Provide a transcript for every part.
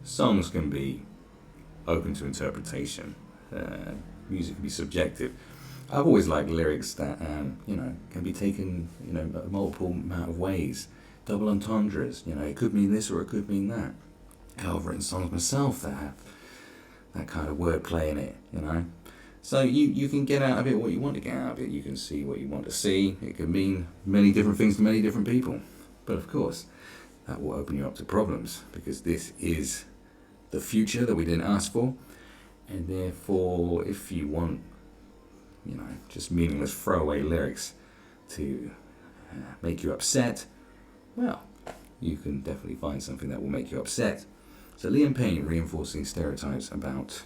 songs can be open to interpretation. Music can be subjective. I've always liked lyrics that can be taken a multiple amount of ways. Double entendres. It could mean this or it could mean that. I've written songs myself that have that kind of wordplay in it. So you can get out of it what you want to get out of it. You can see what you want to see. It can mean many different things to many different people. But of course, that will open you up to problems, because this is the future that we didn't ask for. And therefore, if you want, just meaningless throwaway lyrics to make you upset, well, you can definitely find something that will make you upset. So Liam Payne reinforcing stereotypes about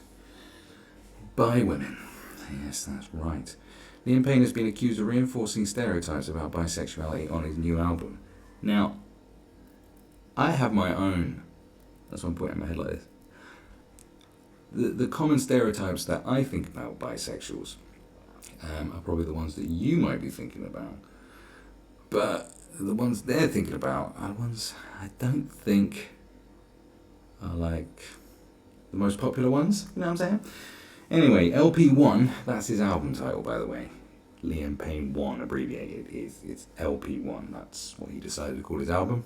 bi women. Yes, that's right. Liam Payne has been accused of reinforcing stereotypes about bisexuality on his new album. Now, I have my own. That's one point in my head like this. The common stereotypes that I think about bisexuals are probably the ones that you might be thinking about. But the ones they're thinking about are ones I don't think are like the most popular ones. You know what I'm saying? Anyway, LP1, that's his album title, by the way. Liam Payne 1, abbreviated, it's LP1. That's what he decided to call his album.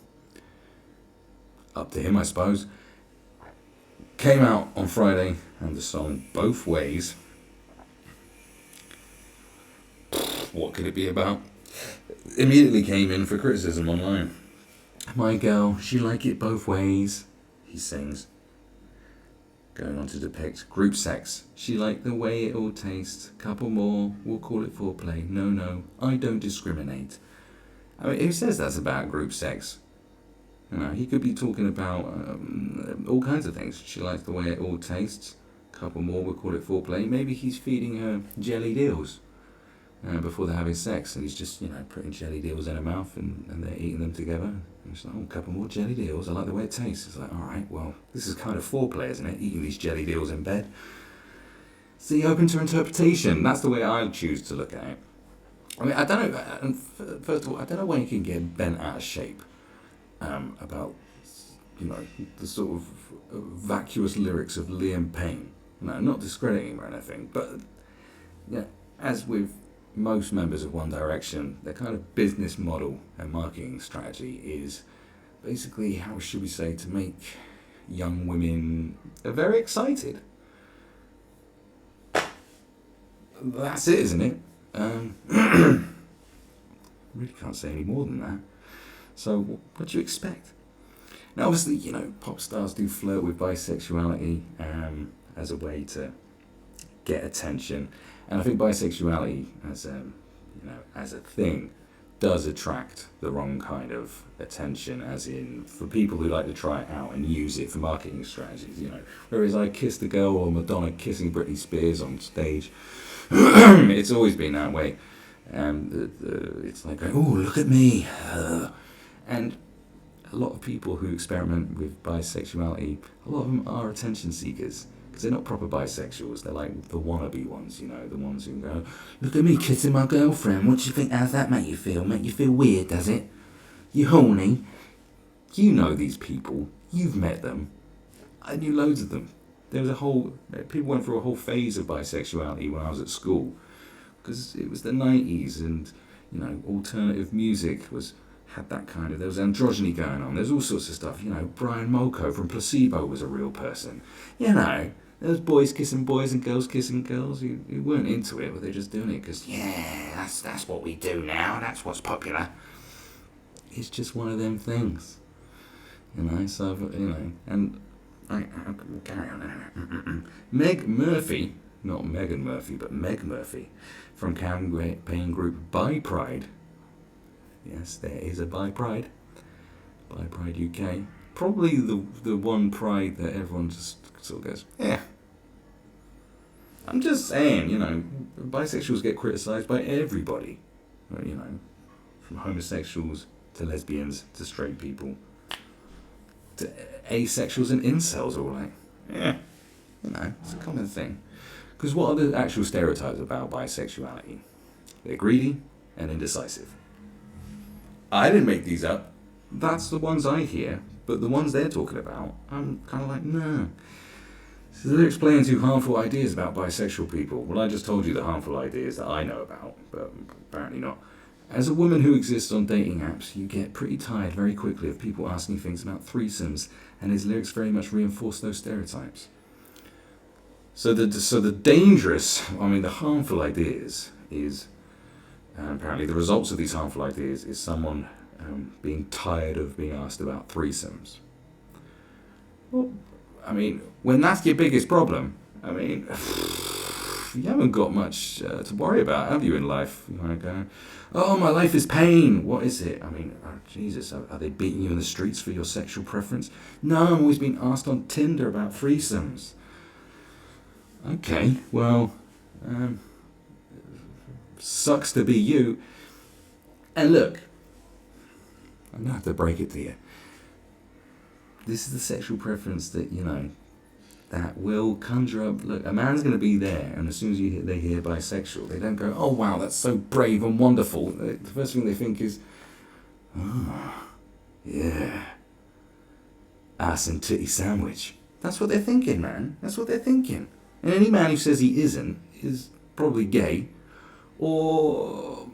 Up to him, I suppose. Came out on Friday, and the song Both Ways. What could it be about? Immediately came in for criticism online. My girl, she like it both ways, he sings. Going on to depict group sex. She liked the way it all tastes. Couple more, we'll call it foreplay. No, I don't discriminate. I mean, who says that's about group sex? He could be talking about all kinds of things. She likes the way it all tastes. Couple more, we'll call it foreplay. Maybe he's feeding her jelly deals before they're having sex, and he's just, putting jelly deals in her mouth, and they're eating them together. And she's like, a couple more jelly deals. I like the way it tastes. It's like, all right, well, this is kind of foreplay, isn't it? Eating these jelly deals in bed. See, open to interpretation. That's the way I choose to look at it. I mean, I don't know. And first of all, I don't know when you can get bent out of shape about, the sort of vacuous lyrics of Liam Payne. No, not discrediting him or anything, but as with most members of One Direction, their kind of business model and marketing strategy is basically, how should we say, to make young women very excited. That's it, isn't it? Really can't say any more than that. So what do you expect? Now, obviously, pop stars do flirt with bisexuality as a way to get attention, and I think bisexuality as a thing does attract the wrong kind of attention, as in for people who like to try it out and use it for marketing strategies. Whereas I Kissed a Girl or Madonna kissing Britney Spears on stage, it's always been that way. It's like, oh, look at me. And a lot of people who experiment with bisexuality, a lot of them are attention seekers, because they're not proper bisexuals. They're like the wannabe ones, the ones who go, look at me kissing my girlfriend. What do you think? How's that make you feel? Make you feel weird, does it? You horny? You know these people. You've met them. I knew loads of them. There was people went through a whole phase of bisexuality when I was at school, because it was the 90s, and alternative music had that kind of, there was androgyny going on, there's all sorts of stuff. Brian Molko from Placebo was a real person. There was boys kissing boys and girls kissing girls who weren't into it, but they're just doing it because, that's what we do now, that's what's popular. It's just one of them things, so, and I carry on. Meg Murphy, not Megan Murphy, but Meg Murphy, from campaign group Bi Pride. Yes, there is a Bi Pride. Bi Pride UK. Probably the one pride that everyone just sort of goes, yeah. I'm just saying, bisexuals get criticised by everybody. From homosexuals to lesbians to straight people to asexuals and incels, all like, yeah, it's a common thing. Because what are the actual stereotypes about bisexuality? They're greedy and indecisive. I didn't make these up. That's the ones I hear But the ones they're talking about, I'm kind of like, no. So they're explaining two harmful ideas about bisexual people. Well, I just told you the harmful ideas that I know about, but apparently not. As a woman who exists on dating apps, you get pretty tired very quickly of people asking things about threesomes, and his lyrics very much reinforce those stereotypes. So the dangerous, the harmful ideas is, apparently the results of these harmful ideas is someone being tired of being asked about threesomes. Well, when that's your biggest problem, you haven't got much to worry about, have you, in life? You're like, oh, my life is pain. What is it? Jesus, are they beating you in the streets for your sexual preference? No, I'm always being asked on Tinder about threesomes. Okay, well, sucks to be you. And look, I'm going to have to break it to you. This is the sexual preference that, that will conjure up. Look, a man's going to be there, and as soon as they hear bisexual, they don't go, oh, wow, that's so brave and wonderful. The first thing they think is, oh, yeah, ass and titty sandwich. That's what they're thinking, man. That's what they're thinking. And any man who says he isn't is probably gay, or,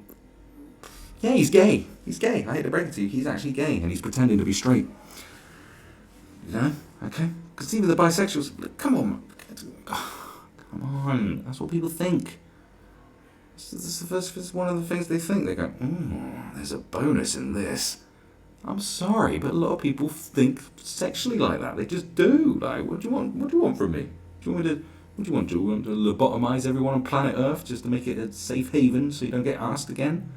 yeah, he's gay. He's gay. I hate to break it to you. He's actually gay, and he's pretending to be straight. Okay? Because even the bisexuals, look, come on. Come on. That's what people think. This is one of the things they think. They go, there's a bonus in this. I'm sorry, but a lot of people think sexually like that. They just do. Like, what do you want? What do you want from me? Do you want me to? What do you want? Do you want to lobotomize everyone on planet Earth just to make it a safe haven so you don't get asked again?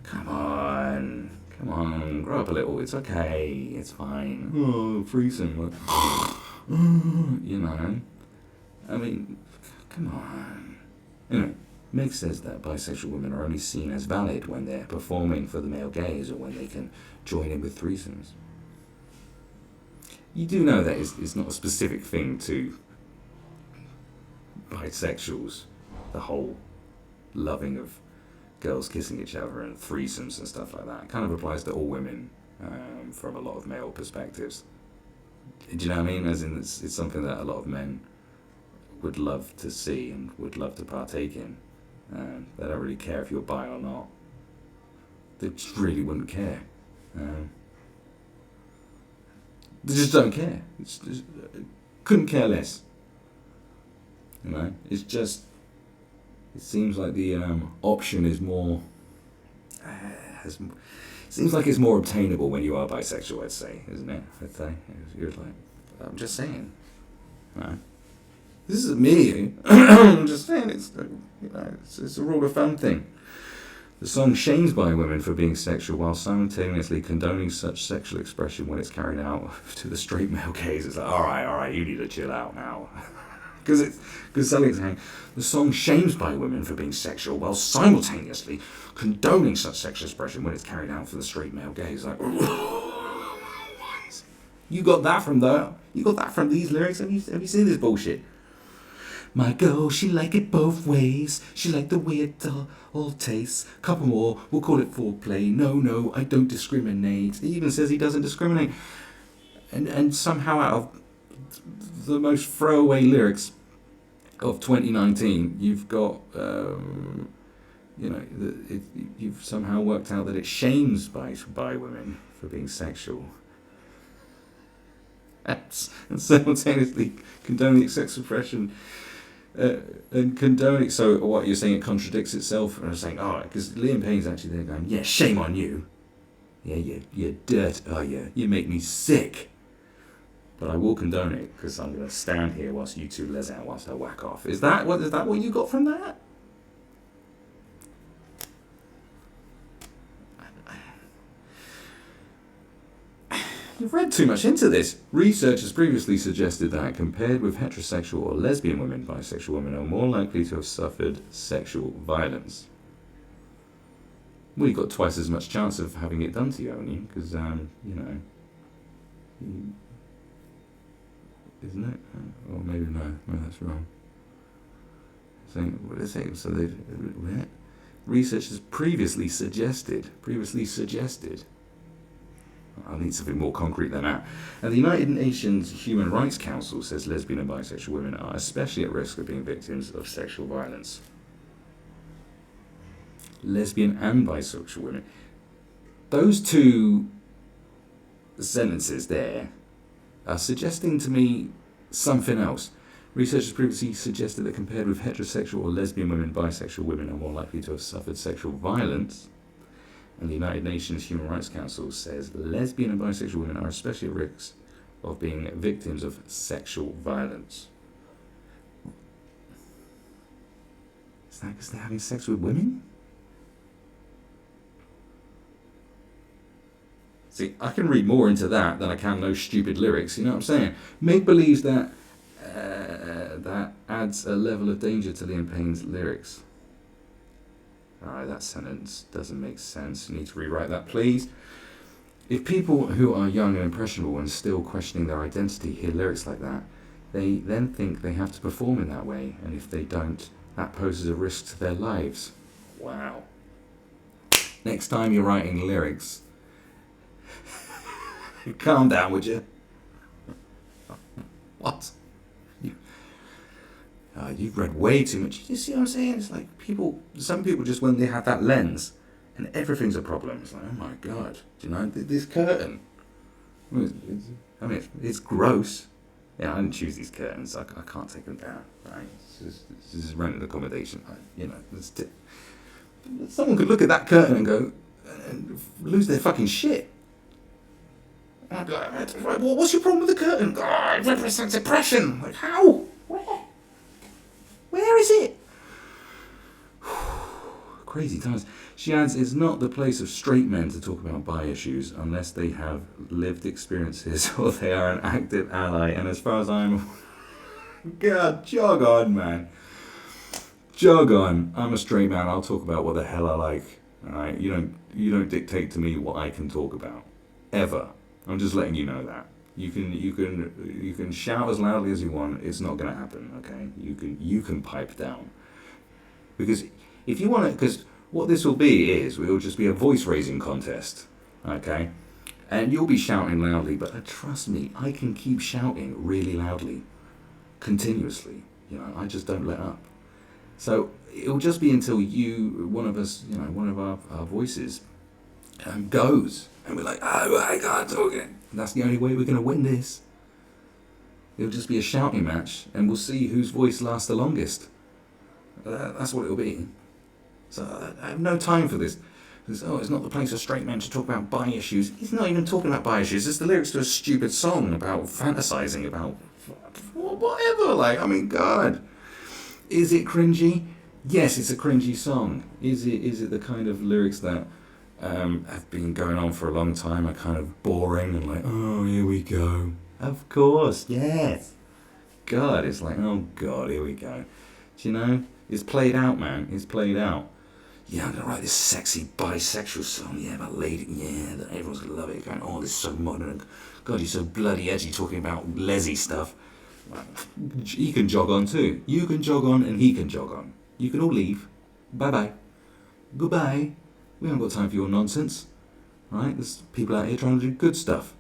Come on, grow up a little. It's okay. It's fine. Oh, threesome. Come on. Meg says that bisexual women are only seen as valid when they're performing for the male gaze or when they can join in with threesomes. You do know that it's not a specific thing to bisexuals, the whole loving of girls kissing each other and threesomes and stuff like that. It kind of applies to all women from a lot of male perspectives. Do you know what I mean? As in, it's something that a lot of men would love to see and would love to partake in. They don't really care if you're bi or not. They just really wouldn't care. They just don't care. Couldn't care less. It's just, it seems like the option is more, seems like it's more obtainable when you are bisexual, I'd say, isn't it? I'd say. You're like, I'm just saying. This isn't me. I'm just saying, it's a rule of thumb thing. The song shames bi women for being sexual while simultaneously condoning such sexual expression when it's carried out to the straight male gaze. It's like, all right, you need to chill out now. Because something's saying the song shames bi women for being sexual while simultaneously condoning such sexual expression when it's carried out for the straight male gaze. Like, you got that from these lyrics? Have you seen this bullshit? My girl, she like it both ways. She like the way it all tastes. Couple more, we'll call it foreplay. No, I don't discriminate. He even says he doesn't discriminate. And somehow out of the most throwaway lyrics of 2019, you've got, you've somehow worked out that it shames bi women for being sexual. And simultaneously condoning sex oppression. And condoning, so what you're saying, it contradicts itself, and I'm saying, because Liam Payne's actually there going, yeah, shame on you. Yeah, you're dirt. Oh yeah, you make me sick. But I will condone it because I'm going to stand here whilst you two les out whilst I whack off. Is that what you got from that? You've read too much into this. Research has previously suggested that compared with heterosexual or lesbian women, bisexual women are more likely to have suffered sexual violence. Well, you've got twice as much chance of having it done to you, haven't you? Because, isn't it? Or maybe no, that's wrong. What is it? So research has previously suggested I need something more concrete than that. And the United Nations Human Rights Council says lesbian and bisexual women are especially at risk of being victims of sexual violence. Lesbian and bisexual women. Those two sentences there are suggesting to me something else. Researchers previously suggested that compared with heterosexual or lesbian women, bisexual women are more likely to have suffered sexual violence. And the United Nations Human Rights Council says lesbian and bisexual women are especially at risk of being victims of sexual violence. Is that because they're having sex with women? See, I can read more into that than I can those stupid lyrics, you know what I'm saying? Make believes that that adds a level of danger to Liam Payne's lyrics. Alright, that sentence doesn't make sense. You need to rewrite that, please. If people who are young and impressionable and still questioning their identity hear lyrics like that, they then think they have to perform in that way, and if they don't, that poses a risk to their lives. Wow. Next time you're writing lyrics, calm down, would you? What? You've read way too much. You see what I'm saying? It's like some people just, when they have that lens, and everything's a problem. It's like, oh my God, do you know, this curtain. It's gross. Yeah, I didn't choose these curtains. I can't take them down, right? This is rented accommodation. Someone could look at that curtain and go, and lose their fucking shit. I'd be like, what's your problem with the curtain? Oh, it represents oppression. Like, how? Where is it? Crazy times. She adds, it's not the place of straight men to talk about bi issues unless they have lived experiences or they are an active ally. And as far as I'm... God, jog on, man. Jog on. I'm a straight man. I'll talk about what the hell I like. Alright? You don't dictate to me what I can talk about. Ever. I'm just letting you know that. You can shout as loudly as you want. It's not going to happen, okay? You can pipe down. Because if you want to... Because what this will be is, it'll just be a voice-raising contest, okay? And you'll be shouting loudly, but trust me, I can keep shouting really loudly, continuously. You know, I just don't let up. So it'll just be until one of our voices goes. And we're like, oh, I can't talk it. And that's the only way we're going to win this. It'll just be a shouting match, and we'll see whose voice lasts the longest. That's what it'll be. So I have no time for this. It's not the place for straight men to talk about bi issues. He's not even talking about bi issues. It's the lyrics to a stupid song about fantasizing about whatever. Like, I mean, God. Is it cringy? Yes, it's a cringy song. Is it the kind of lyrics that have been going on for a long time, are kind of boring and like, oh, here we go. Of course, yes. God, it's like, oh God, here we go. Do you know? It's played out, man. It's played out. Yeah, I'm going to write this sexy bisexual song. Yeah, about lady. Yeah, that everyone's going to love it. Going, oh, this is so modern. God, you're so bloody edgy talking about lesy stuff. He can jog on too. You can jog on and he can jog on. You can all leave. Bye-bye. Goodbye. We haven't got time for your nonsense. Right? There's people out here trying to do good stuff.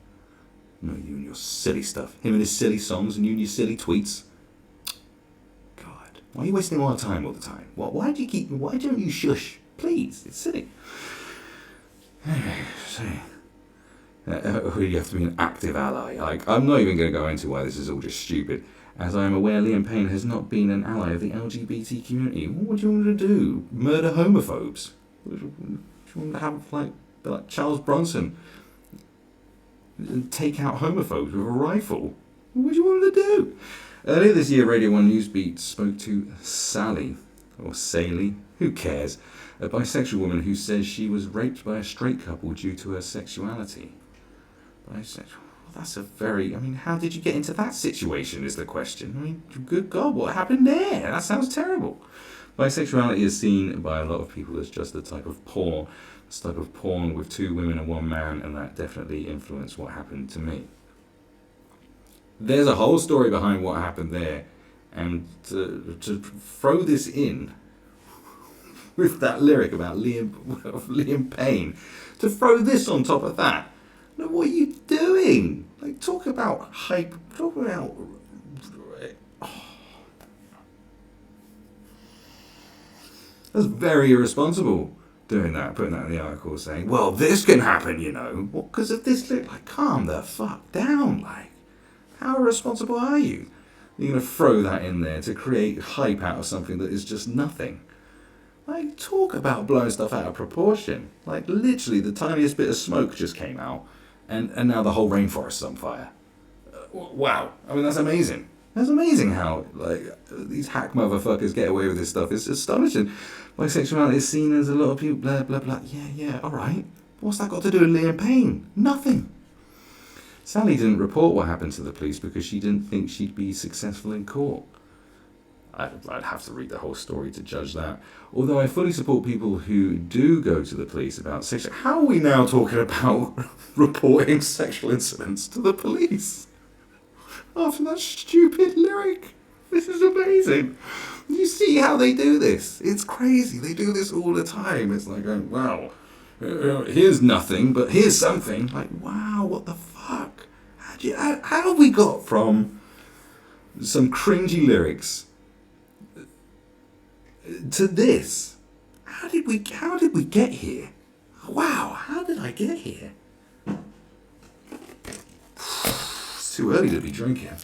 No, you and your silly stuff. Him and his silly songs and you and your silly tweets. God. Why are you wasting all our time all the time? Why don't you shush? Please. It's silly. You have to be an active ally. Like, I'm not even going to go into why this is all just stupid. As I am aware, Liam Payne has not been an ally of the LGBT community. What do you want to do? Murder homophobes? Do you want to have, like Charles Bronson and take out homophobes with a rifle? What do you want to do? Earlier this year, Radio 1 Newsbeat spoke to Sally, or Sally, who cares, a bisexual woman who says she was raped by a straight couple due to her sexuality. Bisexual? That's a very... how did you get into that situation is the question. Good God, what happened there? That sounds terrible. Bisexuality is seen by a lot of people as just a type of porn with two women and one man, and that definitely influenced what happened to me. There's a whole story behind what happened there, and to throw this in with that lyric about Liam Payne, to throw this on top of that, No, what are you doing? Like, talk about hype. Talk about. That's very irresponsible. Doing that, putting that in the article, saying, "Well, this can happen, you know." Well, because of this, like, calm the fuck down. Like, how irresponsible are you? You're gonna throw that in there to create hype out of something that is just nothing. Like, talk about blowing stuff out of proportion. Like, literally, the tiniest bit of smoke just came out, and now the whole rainforest's on fire. Wow. I mean, that's amazing. That's amazing how, like, these hack motherfuckers get away with this stuff. It's astonishing. Bisexuality is seen as a lot of people, blah, blah, blah. Yeah, alright. What's that got to do with Liam Payne? Nothing. Sally didn't report what happened to the police because she didn't think she'd be successful in court. I'd have to read the whole story to judge that. Although I fully support people who do go to the police about sexual... How are we now talking about reporting sexual incidents to the police? After that stupid lyric. This is amazing. You see how they do this? It's crazy. They do this all the time. It's like, going, wow, here's nothing, but here's something. Like, wow, what the fuck? How have we got from some cringy lyrics to this? How did we get here? Wow, how did I get here? It's too early to be drinking.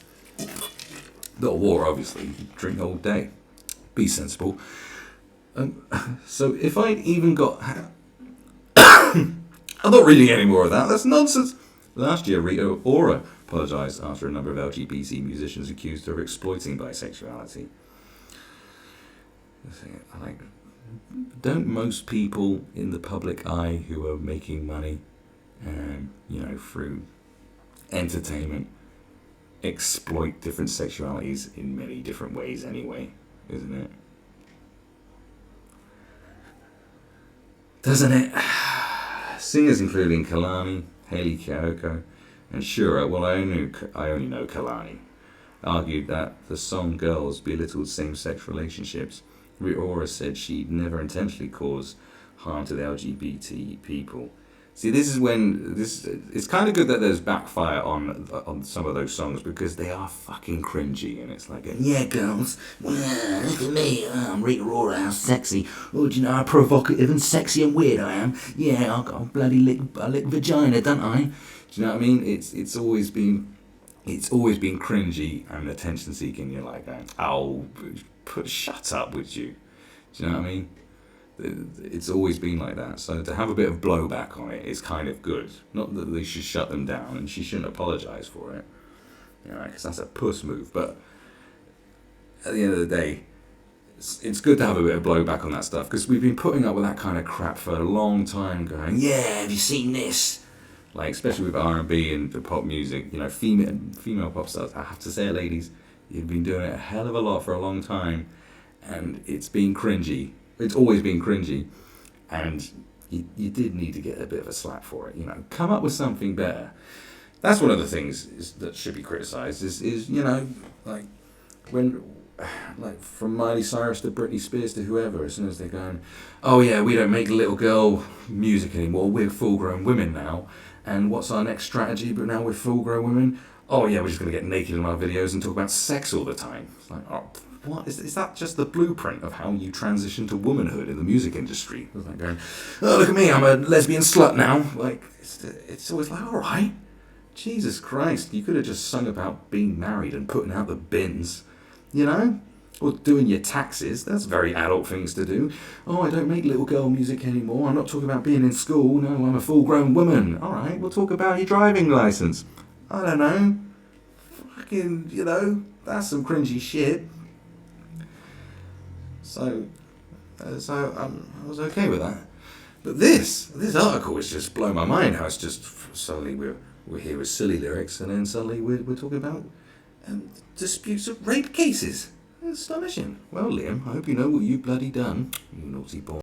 Not war, obviously. Drink all day. Be sensible. So if I'd even got... I'm not reading any more of that. That's nonsense. Last year, Rita Ora apologised after a number of LGBT musicians accused her of exploiting bisexuality. Like, don't most people in the public eye who are making money, through entertainment, exploit different sexualities in many different ways anyway, isn't it? Doesn't it? Singers including Kalani, Hayley Kiyoko, and Shura, well, I only know Kalani, argued that the song Girls belittled same-sex relationships. Rita Ora said she'd never intentionally cause harm to the LGBT people. See, this is when it's kind of good that there's backfire on some of those songs because they are fucking cringy, and it's like, yeah, girls, look at me, I'm Rita Ora, how sexy. Oh, do you know how provocative and sexy and weird I am? Yeah, I'll bloody lick vagina, don't I? Do you know what I mean? It's always been cringy and attention seeking. You're like, oh, shut up, would you? Do you know what I mean? It's always been like that. So to have a bit of blowback on it is kind of good. Not that they should shut them down, and she shouldn't apologise for it. Because that's a puss move. But at the end of the day, it's good to have a bit of blowback on that stuff because we've been putting up with that kind of crap for a long time. Going, yeah, have you seen this? Like, especially with R&B and the pop music, female pop stars. I have to say, ladies, you've been doing it a hell of a lot for a long time, and it's been cringy. It's always been cringy, and you did need to get a bit of a slap for it. Come up with something better. That's one of the things that should be criticised. Is like when, like, from Miley Cyrus to Britney Spears to whoever, as soon as they're going, oh yeah, we don't make little girl music anymore. We're full-grown women now, and what's our next strategy? But now we're full-grown women. Oh yeah, we're just gonna get naked in our videos and talk about sex all the time. It's like, oh. What is that? Just the blueprint of how you transition to womanhood in the music industry? It's like going, oh, look at me, I'm a lesbian slut now. Like, it's always like, all right, Jesus Christ, you could have just sung about being married and putting out the bins, or doing your taxes. That's very adult things to do. Oh, I don't make little girl music anymore. I'm not talking about being in school. No, I'm a full-grown woman. All right, we'll talk about your driving license. I don't know. Fucking, that's some cringy shit. So I was okay with that. But this article is just blowing my mind. How it's just suddenly we're here with silly lyrics, and then suddenly we're talking about disputes of rape cases. It's astonishing. Well, Liam, I hope you know what you've bloody done, you naughty boy.